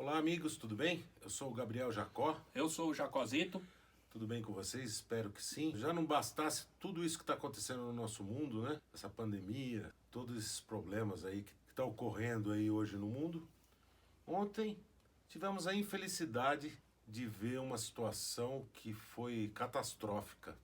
Olá, amigos, tudo bem? Eu sou o Gabriel Jacó. Eu sou o Jacozito. Tudo bem com vocês? Espero que sim. Já não bastasse tudo isso que está acontecendo no nosso mundo, né? Essa pandemia, todos esses problemas aí que estão ocorrendo aí hoje no mundo. Ontem tivemos a infelicidade de ver uma situação que foi catastrófica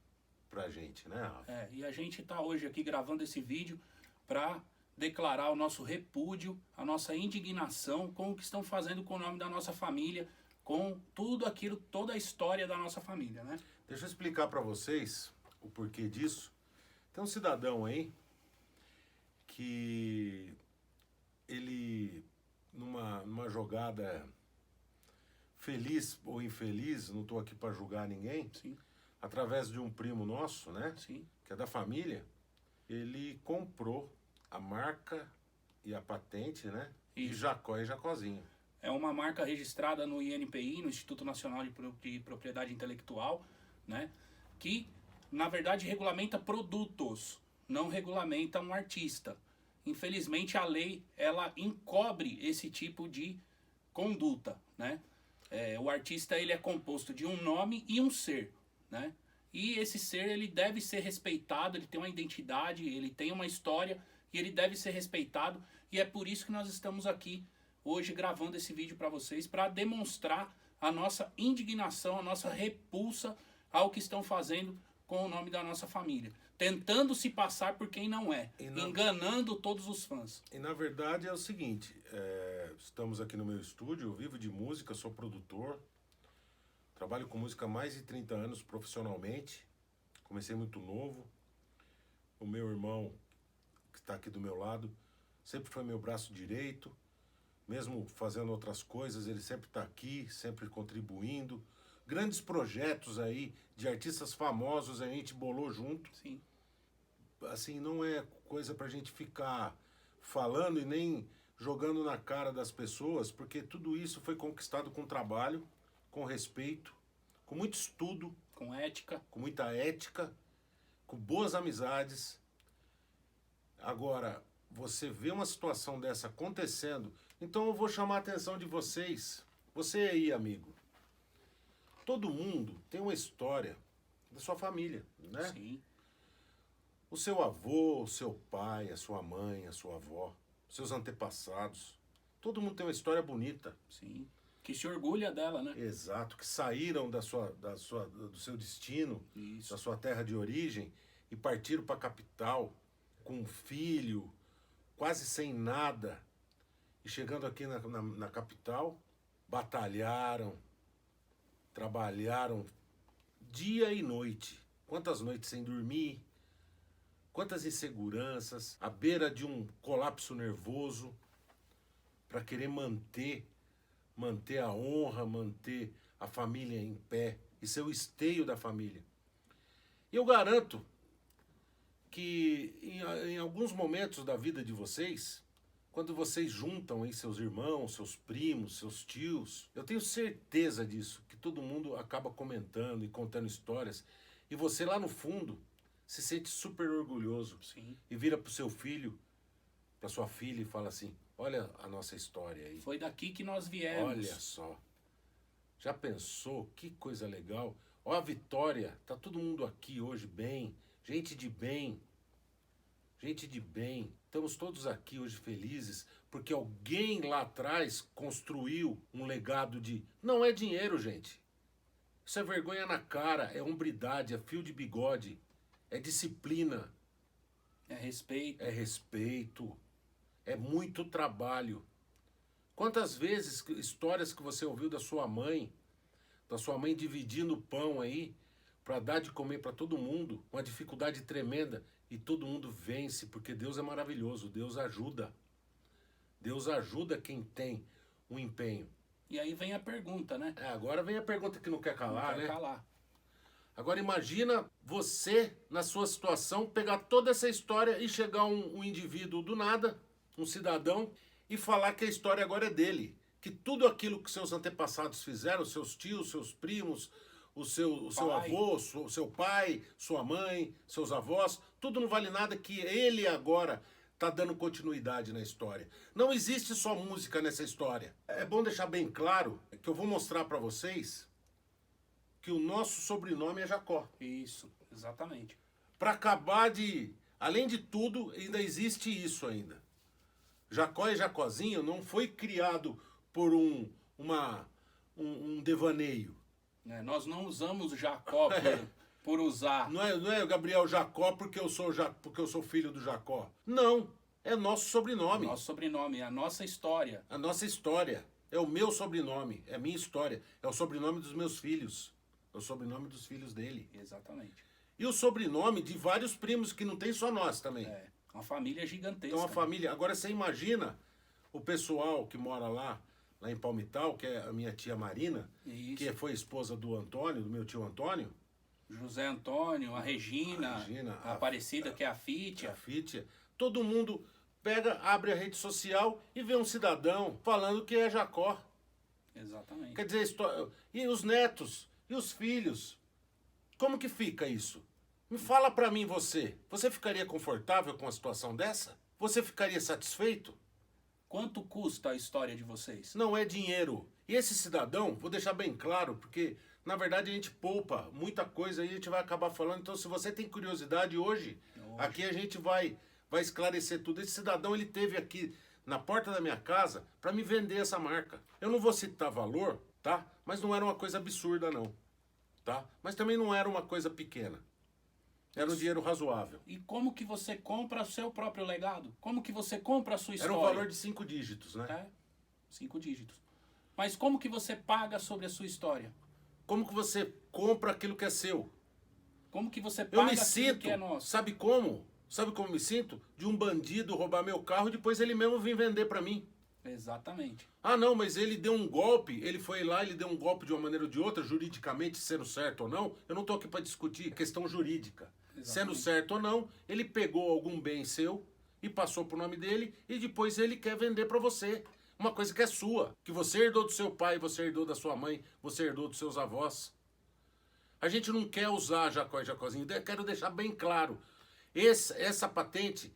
pra gente, né, Rafa? E a gente está hoje aqui gravando esse vídeo para declarar o nosso repúdio, a nossa indignação com o que estão fazendo com o nome da nossa família, com tudo aquilo, toda a história da nossa família, né? Deixa eu explicar pra vocês o porquê disso. Tem um cidadão aí que ele, numa jogada feliz ou infeliz, não estou aqui para julgar ninguém, Sim, através de um primo nosso, né, sim, que é da família, ele comprou a marca e a patente, né, de Isso. Jacó e Jacozinho. É uma marca registrada no INPI, no Instituto Nacional de Propriedade Intelectual, né? Que, na verdade, regulamenta produtos, não regulamenta um artista. Infelizmente, a lei, ela encobre esse tipo de conduta, né? O artista, ele é composto de um nome e um ser, né? E esse ser, ele deve ser respeitado, ele tem uma identidade, ele tem uma história e ele deve ser respeitado. E é por isso que nós estamos aqui hoje gravando esse vídeo para vocês, para demonstrar a nossa indignação, a nossa repulsa ao que estão fazendo com o nome da nossa família. Tentando se passar por quem não é, enganando todos os fãs. E na verdade é o seguinte, estamos aqui no meu estúdio, eu vivo de música, sou produtor, trabalho com música há mais de 30 anos profissionalmente, comecei muito novo. O meu irmão, que está aqui do meu lado, sempre foi meu braço direito, mesmo fazendo outras coisas, ele sempre está aqui, sempre contribuindo. Grandes projetos aí de artistas famosos a gente bolou junto. Sim. Assim, não é coisa pra gente ficar falando e nem jogando na cara das pessoas, porque tudo isso foi conquistado com trabalho, com respeito, com muito estudo, Com ética. com muita ética, com boas amizades. Agora, você vê uma situação dessa acontecendo, então eu vou chamar a atenção de vocês. Você aí, amigo. Todo mundo tem uma história da sua família, né? Sim. O seu avô, o seu pai, a sua mãe, a sua avó, seus antepassados. Todo mundo tem uma história bonita. Sim. Que se orgulha dela, né? Exato, que saíram do seu destino, Isso. da sua terra de origem e partiram para a capital com um filho, quase sem nada. E chegando aqui na capital, batalharam, trabalharam dia e noite. Quantas noites sem dormir, quantas inseguranças, à beira de um colapso nervoso, para querer manter a honra, manter a família em pé e ser o esteio da família. E eu garanto que em alguns momentos da vida de vocês, quando vocês juntam aí seus irmãos, seus primos, seus tios, eu tenho certeza disso, que todo mundo acaba comentando e contando histórias, e você lá no fundo se sente super orgulhoso. Sim. E vira pro seu filho, pra sua filha e fala assim, olha a nossa história aí. Foi daqui que nós viemos. Olha só. Já pensou? Que coisa legal. Ó a Vitória, tá todo mundo aqui hoje bem, gente de bem. Gente de bem. Estamos todos aqui hoje felizes porque alguém lá atrás construiu um legado de... Não é dinheiro, gente. Isso é vergonha na cara, é hombridade, é fio de bigode, é disciplina. É respeito. É respeito. É muito trabalho. Quantas vezes histórias que você ouviu da sua mãe dividindo o pão aí para dar de comer para todo mundo, uma dificuldade tremenda, e todo mundo vence, porque Deus é maravilhoso, Deus ajuda. Deus ajuda quem tem um empenho. E aí vem a pergunta, né? Agora vem a pergunta que não quer calar, Não né? quer calar. Agora imagina você, na sua situação, pegar toda essa história e chegar um indivíduo do nada, um cidadão, e falar que a história agora é dele. Que tudo aquilo que seus antepassados fizeram, seus tios, seus primos, o seu avô, o seu pai, sua mãe, seus avós, tudo não vale nada, que ele agora tá dando continuidade na história. Não existe só música nessa história. É bom deixar bem claro que eu vou mostrar para vocês que o nosso sobrenome é Jacó. Isso, exatamente. Para acabar de... Além de tudo, ainda existe isso ainda. Jacó e Jacozinho não foi criado por um devaneio. Nós não usamos Jacó por usar. Não é Gabriel Jacó porque eu sou filho do Jacó. Não, é nosso sobrenome. Nosso sobrenome, é a nossa história. A nossa história. É o meu sobrenome, é a minha história. É o sobrenome dos meus filhos. É o sobrenome dos filhos dele. Exatamente. E o sobrenome de vários primos, que não tem só nós também. É, uma família gigantesca. Então, uma família... Agora, você imagina o pessoal que mora lá em Palmital, que é a minha tia Marina, Isso. que foi esposa do Antônio, do meu tio Antônio. José Antônio, a Regina, a Aparecida, que é a Fítia. A Fítia. Todo mundo pega, abre a rede social e vê um cidadão falando que é Jacó. Exatamente. Quer dizer, e os netos, e os filhos. Como que fica isso? Me fala pra mim você. Você ficaria confortável com uma situação dessa? Você ficaria satisfeito? Quanto custa a história de vocês? Não é dinheiro. E esse cidadão, vou deixar bem claro, porque na verdade a gente poupa muita coisa e a gente vai acabar falando. Então, se você tem curiosidade hoje, aqui a gente vai esclarecer tudo. Esse cidadão, ele teve aqui na porta da minha casa para me vender essa marca. Eu não vou citar valor, tá? Mas não era uma coisa absurda, não. Tá? Mas também não era uma coisa pequena. Era um dinheiro razoável. E como que você compra o seu próprio legado? Como que você compra a sua história? Era um valor de 5 dígitos, né? É, 5 dígitos. Mas como que você paga sobre a sua história? Como que você compra aquilo que é seu? Como que você Eu paga me aquilo sinto, que é nosso? sabe como? Sabe como eu me sinto? De um bandido roubar meu carro e depois ele mesmo vir vender pra mim. Exatamente. Ah, não, mas ele deu um golpe, ele foi lá, ele deu um golpe de uma maneira ou de outra, juridicamente sendo certo ou não. Eu não tô aqui pra discutir questão jurídica. Exatamente. Sendo certo ou não, ele pegou algum bem seu e passou pro nome dele e depois ele quer vender pra você. Uma coisa que é sua, que você herdou do seu pai, você herdou da sua mãe, você herdou dos seus avós. A gente não quer usar Jacó e Jacozinho, eu quero deixar bem claro. Essa patente,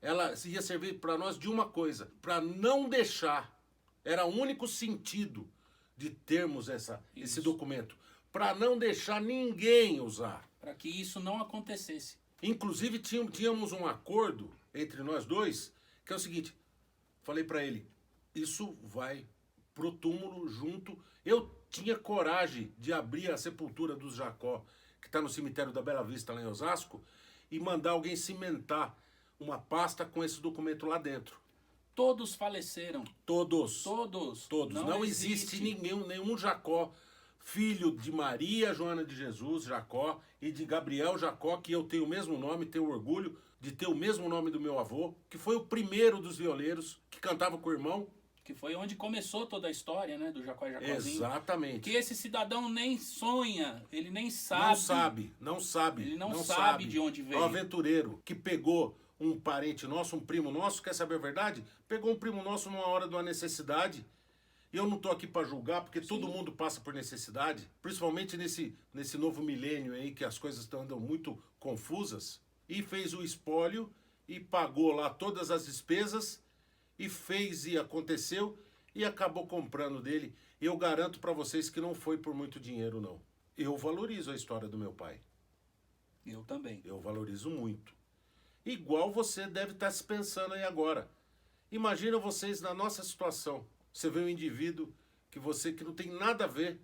ela ia servir para nós de uma coisa, para não deixar, era o único sentido de termos esse documento, para não deixar ninguém usar. Para que isso não acontecesse. Inclusive tínhamos um acordo entre nós dois, que é o seguinte, falei para ele, isso vai pro túmulo junto. Eu tinha coragem de abrir a sepultura dos Jacó, que está no cemitério da Bela Vista, lá em Osasco, e mandar alguém cimentar uma pasta com esse documento lá dentro. Todos faleceram. Todos. Todos. Não existe nenhum Jacó, filho de Maria Joana de Jesus, Jacó, e de Gabriel Jacó, que eu tenho o mesmo nome, tenho orgulho de ter o mesmo nome do meu avô, que foi o primeiro dos violeiros, que cantava com o irmão. Que foi onde começou toda a história, né, do Jacó e Jacozinho. Exatamente. Que esse cidadão nem sonha, ele nem sabe. Não sabe. Ele não sabe de onde veio. É um aventureiro que pegou um parente nosso, um primo nosso, quer saber a verdade? Pegou um primo nosso numa hora de uma necessidade. E eu não tô aqui para julgar, porque todo mundo passa por necessidade, principalmente nesse novo milênio aí, que as coisas andam muito confusas. E fez o espólio e pagou lá todas as despesas e fez e aconteceu e acabou comprando dele. Eu garanto para vocês que não foi por muito dinheiro, não. Eu valorizo a história do meu pai. Eu também. Eu valorizo muito. Igual você deve estar se pensando aí agora. Imagina vocês na nossa situação. Você vê um indivíduo que não tem nada a ver,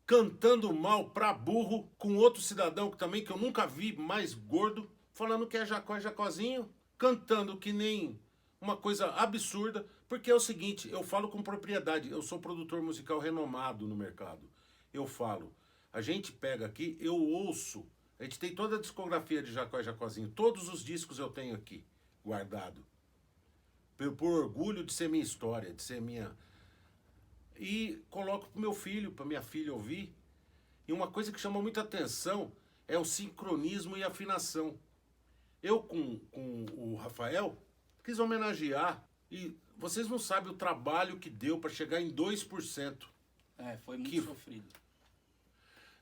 cantando mal pra burro, com outro cidadão que eu nunca vi mais gordo, falando que é Jacó e Jacozinho, cantando que nem uma coisa absurda, porque é o seguinte, eu falo com propriedade, eu sou produtor musical renomado no mercado. Eu falo, a gente pega aqui, eu ouço, a gente tem toda a discografia de Jacó e Jacozinho, todos os discos eu tenho aqui, guardado. Por orgulho de ser minha história, de ser minha... E coloco pro meu filho, pra minha filha ouvir. E uma coisa que chama muita atenção é o sincronismo e a afinação. Eu com o Rafael quis homenagear, e vocês não sabem o trabalho que deu para chegar em 2%. É, foi muito sofrido.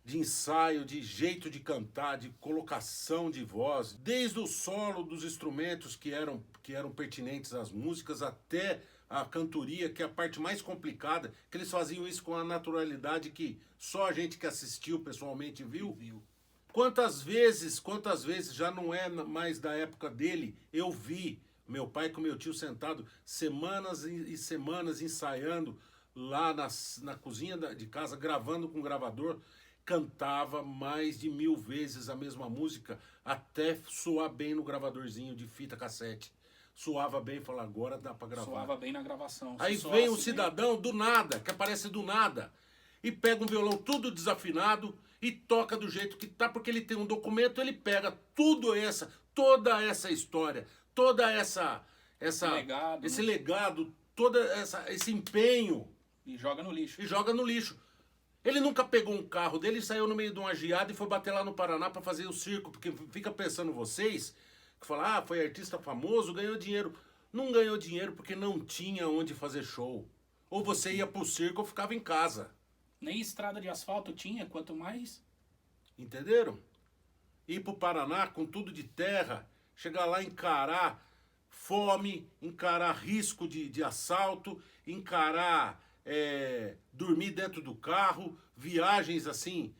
de ensaio, de jeito de cantar, de colocação de voz, desde o solo dos instrumentos que eram pertinentes às músicas até a cantoria, que é a parte mais complicada, que eles faziam isso com a naturalidade que só a gente que assistiu pessoalmente viu. Quantas vezes, já não é mais da época dele, eu vi meu pai com meu tio sentado semanas e semanas ensaiando lá na cozinha de casa, gravando com gravador, cantava mais de 1000 vezes a mesma música até soar bem no gravadorzinho de fita cassete. Soava bem e falava, agora dá pra gravar. Soava bem na gravação. Aí vem um cidadão do nada, que aparece do nada, e pega um violão tudo desafinado e toca do jeito que tá, porque ele tem um documento, ele pega toda essa história, toda esse legado, todo esse empenho. E joga no lixo. Ele nunca pegou um carro dele, saiu no meio de uma geada e foi bater lá no Paraná para fazer o circo, porque fica pensando vocês, que falam, foi artista famoso, ganhou dinheiro. Não ganhou dinheiro porque não tinha onde fazer show. Ou você ia pro circo ou ficava em casa. Nem estrada de asfalto tinha, quanto mais. Entenderam? Ir pro Paraná com tudo de terra, chegar lá, encarar fome, encarar risco de assalto, encarar dormir dentro do carro, viagens assim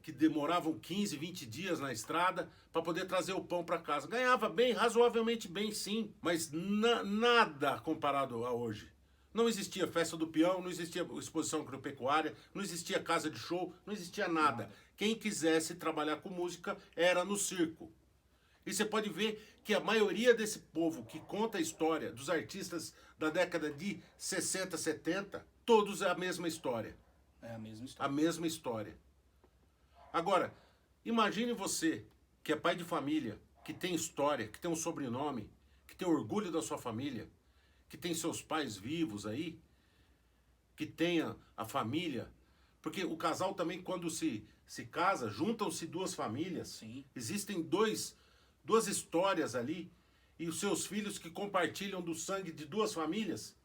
que demoravam 15, 20 dias na estrada para poder trazer o pão para casa. Ganhava bem, razoavelmente bem sim, mas nada comparado a hoje. Não existia festa do peão, não existia exposição agropecuária, não existia casa de show, não existia nada. Quem quisesse trabalhar com música era no circo. E você pode ver que a maioria desse povo que conta a história dos artistas da década de 60, 70, todos é a mesma história. É a mesma história. A mesma história. Agora, imagine você, que é pai de família, que tem história, que tem um sobrenome, que tem orgulho da sua família, que tem seus pais vivos aí, que tenha a família. Porque o casal também, quando se casa, juntam-se duas famílias. Sim. Existem duas histórias ali, e os seus filhos que compartilham do sangue de duas famílias.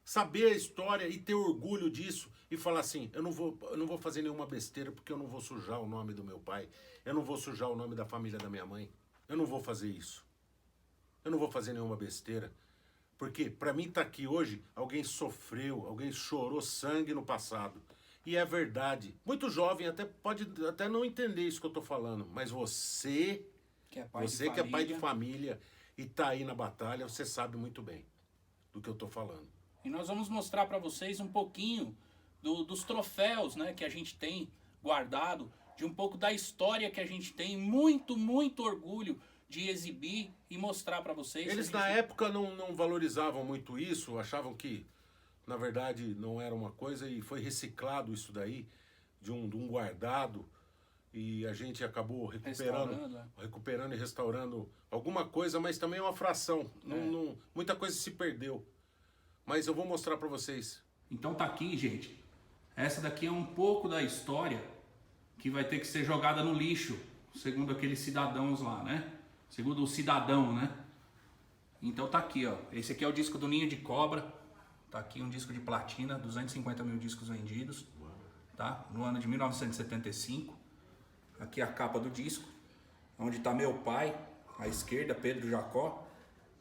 Saber a história e ter orgulho disso e falar assim, eu não vou fazer nenhuma besteira porque eu não vou sujar o nome do meu pai, eu não vou sujar o nome da família da minha mãe, eu não vou fazer isso. Eu não vou fazer nenhuma besteira. Porque para mim estar aqui hoje, alguém sofreu, alguém chorou sangue no passado. E é verdade. Muito jovem pode até não entender isso que eu estou falando, mas você que é pai de família e está aí na batalha, você sabe muito bem do que eu estou falando. E nós vamos mostrar para vocês um pouquinho dos troféus, né, que a gente tem guardado, de um pouco da história que a gente tem, muito, muito orgulho de exibir e mostrar para vocês. Eles na época não valorizavam muito isso, achavam que na verdade não era uma coisa, e foi reciclado isso daí de um guardado, e a gente acabou recuperando e restaurando alguma coisa, mas também é uma fração. Muita coisa se perdeu. Mas eu vou mostrar para vocês. Então tá aqui, gente. Essa daqui é um pouco da história que vai ter que ser jogada no lixo, segundo aqueles cidadãos lá, né? Segundo o cidadão, né? Então tá aqui, ó. Esse aqui é o disco do Ninho de Cobra. Tá aqui um disco de platina, 250 mil discos vendidos, tá? No ano de 1975. Aqui a capa do disco, onde tá meu pai, à esquerda, Pedro Jacó,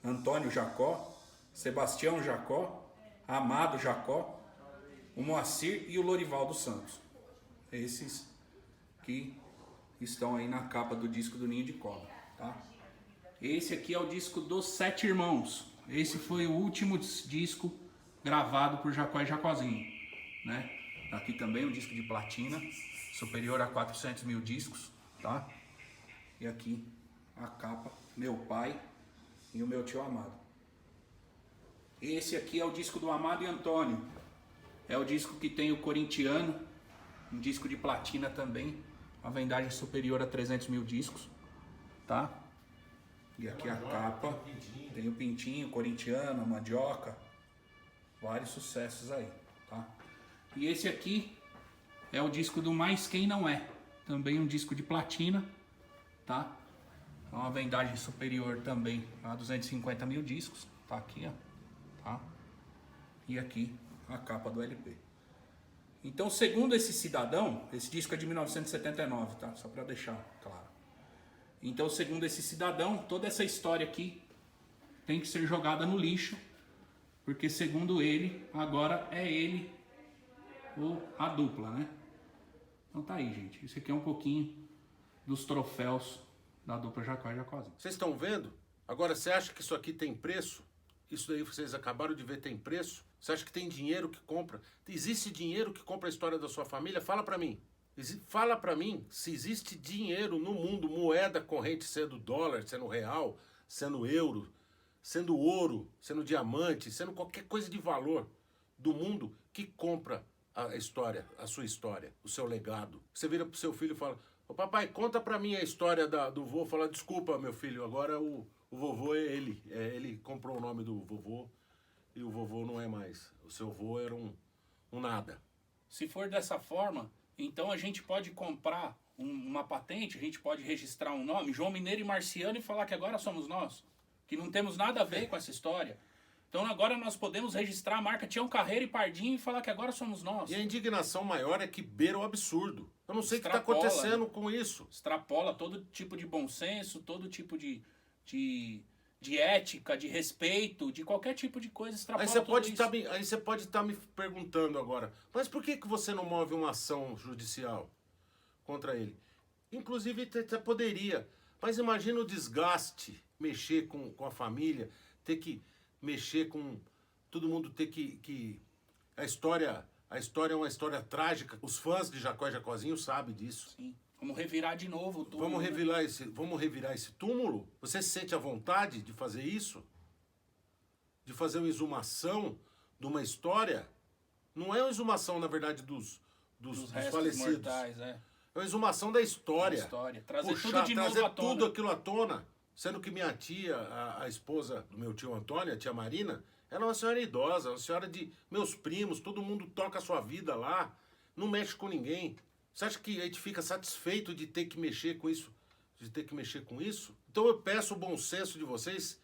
Antônio Jacó, Sebastião Jacó, Amado Jacó, o Moacir e o Lorivaldo Santos. Esses que estão aí na capa do disco do Ninho de Cobra, tá? Esse aqui é o disco dos 7 Irmãos. Esse foi o último disco gravado por Jacó e Jacózinho, né? Aqui também um disco de platina, superior a 400 mil discos, tá? E aqui a capa, meu pai e o meu tio Amado. Esse aqui é o disco do Amado e Antônio. É o disco que tem o Corintiano, um disco de platina também, uma vendagem superior a 300 mil discos, tá? E aqui a capa, tem o Pintinho, o Corintiano, a Mandioca, vários sucessos aí, tá? E esse aqui é o disco do Mais Quem Não É, também um disco de platina, tá? Uma vendagem superior também a 250 mil discos, tá aqui, ó, tá? E aqui a capa do LP. Então, segundo esse cidadão, esse disco é de 1979, tá? Só para deixar claro. Então, segundo esse cidadão, toda essa história aqui tem que ser jogada no lixo, porque segundo ele, agora é ele ou a dupla, né? Então tá aí, gente. Isso aqui é um pouquinho dos troféus da dupla Jacó e Jacózinho. Vocês estão vendo? Agora, você acha que isso aqui tem preço? Isso daí vocês acabaram de ver tem preço? Você acha que tem dinheiro que compra? Existe dinheiro que compra a história da sua família? Fala pra mim. Fala pra mim se existe dinheiro no mundo, moeda corrente, sendo dólar, sendo real, sendo euro, sendo ouro, sendo diamante, sendo qualquer coisa de valor do mundo que compra a história, a sua história, o seu legado. Você vira pro seu filho e fala: ô papai, conta pra mim a história do vô. Fala: desculpa, meu filho, agora o vovô é ele. Ele comprou o nome do vovô e o vovô não é mais. O seu vô era um nada. Se for dessa forma, então a gente pode comprar uma patente, a gente pode registrar um nome, João Mineiro e Marciano, e falar que agora somos nós. Que não temos nada a ver com essa história. Então agora nós podemos registrar a marca Tião Carreiro e Pardinho e falar que agora somos nós. E a indignação maior é que beira o absurdo. Eu não sei o que está Extrapola, acontecendo com isso. Extrapola todo tipo de bom senso, todo tipo de ética, de respeito, de qualquer tipo de coisa. Extrapola Aí você pode estar me perguntando agora: mas por que você não move uma ação judicial contra ele? Inclusive até poderia. Mas imagina o desgaste, mexer com a família, ter que mexer com todo mundo, ter que a história é uma história trágica. Os fãs de Jacó e Jacózinho sabem disso. Sim. Vamos revirar de novo o túmulo. Vamos revirar esse túmulo? Você se sente à vontade de fazer isso? De fazer uma exumação de uma história? Não é uma exumação, na verdade, dos falecidos. Mortais, é uma exumação da história. Trazer tudo de novo à tona. Tudo aquilo à tona. Sendo que minha tia, a esposa do meu tio Antônio, a tia Marina, ela é uma senhora idosa, uma senhora de meus primos, todo mundo toca a sua vida lá, não mexe com ninguém. Você acha que a gente fica satisfeito de ter que mexer com isso? Então eu peço o bom senso de vocês,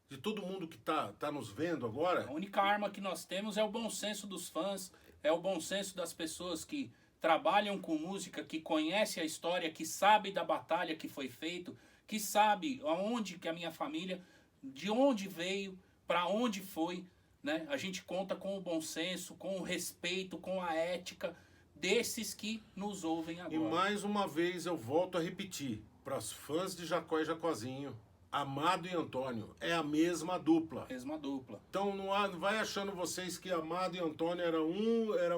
de todo mundo que tá nos vendo agora. A única arma que nós temos é o bom senso dos fãs, é o bom senso das pessoas que trabalham com música, que conhecem a história, que sabem da batalha que foi feito, que sabe aonde que a minha família, de onde veio, para onde foi, né? A gente conta com o bom senso, com o respeito, com a ética desses que nos ouvem agora. E mais uma vez eu volto a repetir, para os fãs de Jacó e Jacózinho, Amado e Antônio é a mesma dupla. Mesma dupla. Então não vai achando vocês que Amado e Antônio eram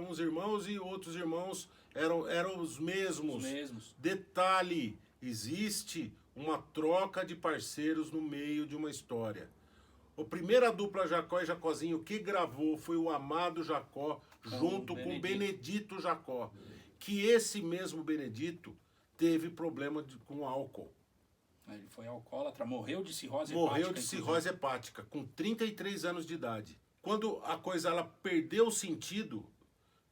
uns irmãos e outros irmãos eram os mesmos. Os mesmos. Detalhe, existe uma troca de parceiros no meio de uma história. A primeira dupla Jacó e Jacózinho que gravou foi o Amado Jacó junto com Benedito Jacó. Que esse mesmo Benedito teve problema com álcool. Ele foi alcoólatra, morreu de cirrose hepática, com 33 anos de idade. Quando a coisa ela perdeu o sentido,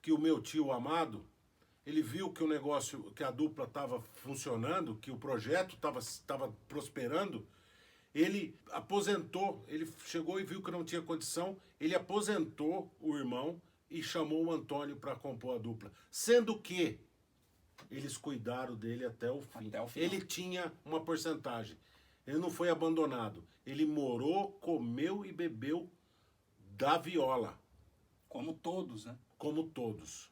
que o meu tio Amado, ele viu que o negócio, que a dupla estava funcionando, que o projeto estava prosperando, ele aposentou, ele chegou e viu que não tinha condição, ele aposentou o irmão e chamou o Antônio para compor a dupla. Sendo que eles cuidaram dele até o fim. Ele tinha uma porcentagem. Ele não foi abandonado. Ele morou, comeu e bebeu da viola. Como todos, né? Como todos.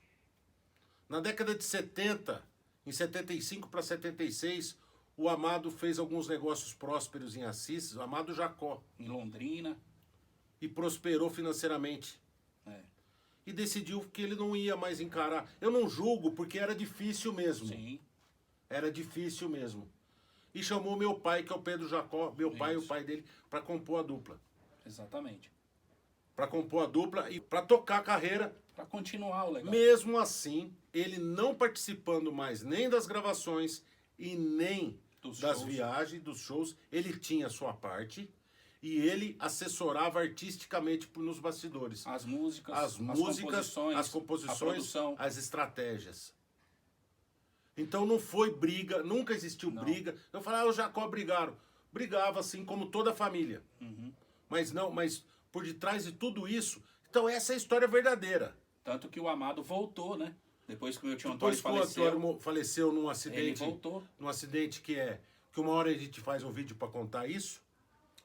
Na década de 70, em 75 para 76, o Amado fez alguns negócios prósperos em Assis, o Amado Jacó. Em Londrina. E prosperou financeiramente. E decidiu que ele não ia mais encarar. Eu não julgo, porque era difícil mesmo. Sim. Era difícil mesmo. E chamou meu pai, que é o Pedro Jacó, meu pai e o pai dele, para compor a dupla. Exatamente. Para compor a dupla e para tocar a carreira. Para continuar o legado. Mesmo assim, ele não participando mais nem das gravações e nem das viagens, dos shows, ele tinha a sua parte. E ele assessorava artisticamente nos bastidores. As músicas, as composições, as estratégias. Então não foi briga, nunca existiu briga. Eu falava, o Jacó brigaram. Brigava assim como toda a família. Mas por detrás de tudo isso, então essa é a história verdadeira. Tanto que o Amado voltou, né? Depois que o meu tio Antônio Depois que o faleceu, Antônio faleceu num ele acidente, voltou. num acidente que uma hora a gente faz um vídeo para contar isso,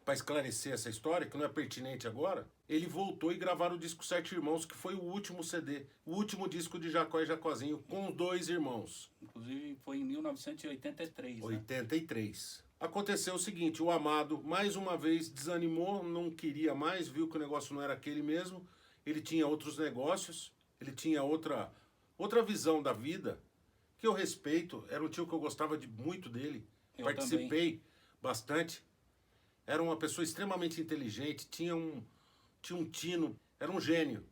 para esclarecer essa história, que não é pertinente agora, ele voltou e gravaram o disco Sete Irmãos, que foi o último CD, o último disco de Jacó e Jacozinho, com 2 irmãos. Inclusive foi em 1983, né? 83. Aconteceu o seguinte, o Amado, mais uma vez, desanimou, não queria mais, viu que o negócio não era aquele mesmo, ele tinha outros negócios, ele tinha outra visão da vida, que eu respeito, era um tio que eu gostava muito dele, Eu participei bastante, era uma pessoa extremamente inteligente, tinha um tino, era um gênio,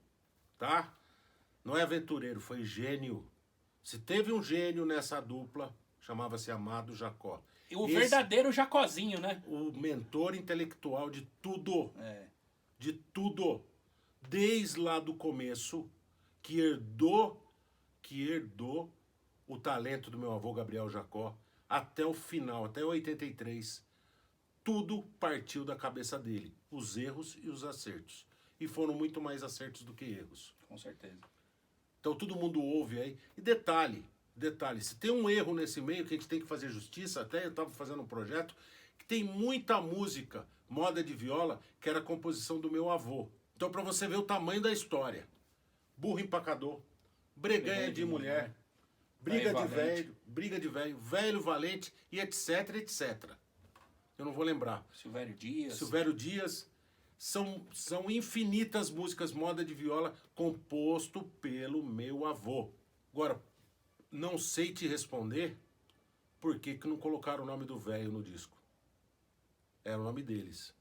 tá? Não é aventureiro, foi gênio. Se teve um gênio nessa dupla, chamava-se Amado Jacó. E o verdadeiro Jacozinho, né? O mentor intelectual de tudo. É. De tudo. Desde lá do começo, que herdou o talento do meu avô Gabriel Jacó, até o final, até 83. Tudo partiu da cabeça dele. Os erros e os acertos. E foram muito mais acertos do que erros. Com certeza. Então todo mundo ouve aí. E detalhe, se tem um erro nesse meio que a gente tem que fazer justiça, até eu estava fazendo um projeto, que tem muita música, moda de viola, que era a composição do meu avô. Então para você ver o tamanho da história. Burro empacador, breganha de mulher, briga de velho, velho valente e etc, etc. Eu não vou lembrar. Silvério Dias. São infinitas músicas moda de viola composto pelo meu avô. Agora, não sei te responder por que não colocaram o nome do velho no disco. Era o nome deles.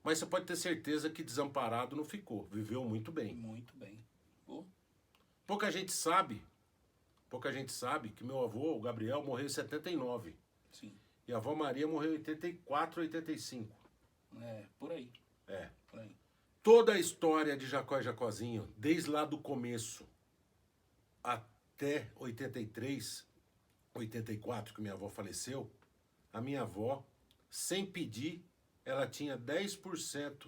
Mas você pode ter certeza que Desamparado não ficou. Viveu muito bem. Muito bem. Oh. Pouca gente sabe que meu avô, o Gabriel, morreu em 79. Sim. E a avó Maria morreu em 84, 85. É, por aí. É. Por aí. Toda a história de Jacó e Jacozinho, desde lá do começo até 83, 84, que minha avó faleceu, a minha avó, sem pedir, ela tinha 10%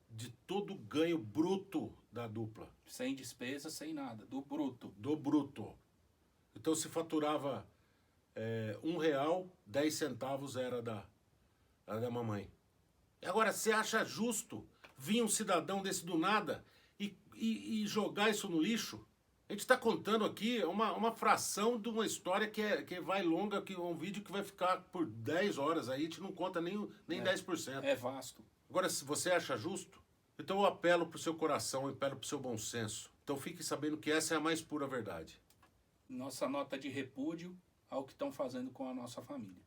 de todo o ganho bruto da dupla. Sem despesa, sem nada. Do bruto. Do bruto. Então se faturava R$1, 10 centavos era da mamãe. Agora, você acha justo vir um cidadão desse do nada e jogar isso no lixo? A gente está contando aqui uma fração de uma história que vai longa, que é um vídeo que vai ficar por 10 horas aí, a gente não conta nem 10%. É vasto. Agora, se você acha justo, então eu apelo pro seu coração, eu apelo pro seu bom senso. Então fique sabendo que essa é a mais pura verdade. Nossa nota de repúdio ao que estão fazendo com a nossa família.